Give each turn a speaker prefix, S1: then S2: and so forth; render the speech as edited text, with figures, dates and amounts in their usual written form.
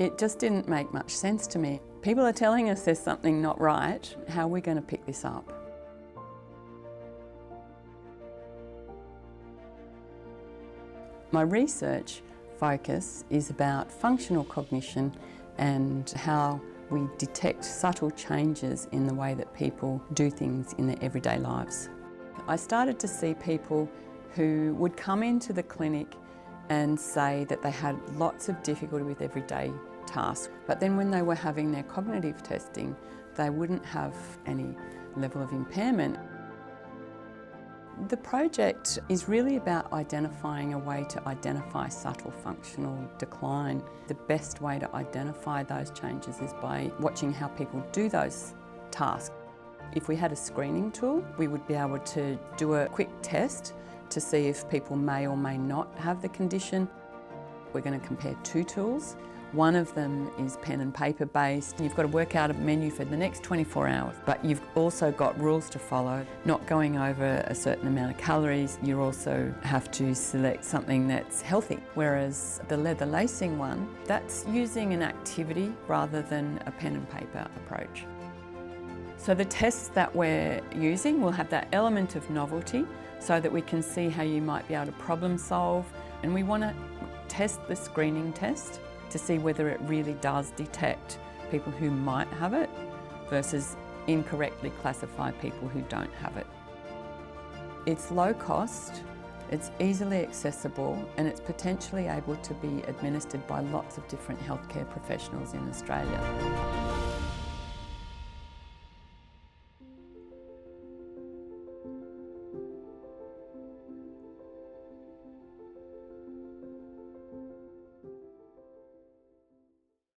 S1: It just didn't make much sense to me. People are telling us there's something not right. How are we going to pick this up? My research focus is about functional cognition and how we detect subtle changes in the way that people do things in their everyday lives. I started to see people who would come into the clinic and say that they had lots of difficulty with everyday tasks, but then when they were having their cognitive testing, they wouldn't have any level of impairment. The project is really about identifying a way to identify subtle functional decline. The best way to identify those changes is by watching how people do those tasks. If we had a screening tool, we would be able to do a quick test to see if people may or may not have the condition. We're going to compare two tools. One of them is pen and paper based. You've got to work out a menu for the next 24 hours, but you've also got rules to follow, not going over a certain amount of calories. You also have to select something that's healthy. Whereas the leather lacing one, that's using an activity rather than a pen and paper approach. So the tests that we're using will have that element of novelty so that we can see how you might be able to problem solve. And we want to test the screening test to see whether it really does detect people who might have it versus incorrectly classify people who don't have it. It's low cost, it's easily accessible, and it's potentially able to be administered by lots of different healthcare professionals in Australia.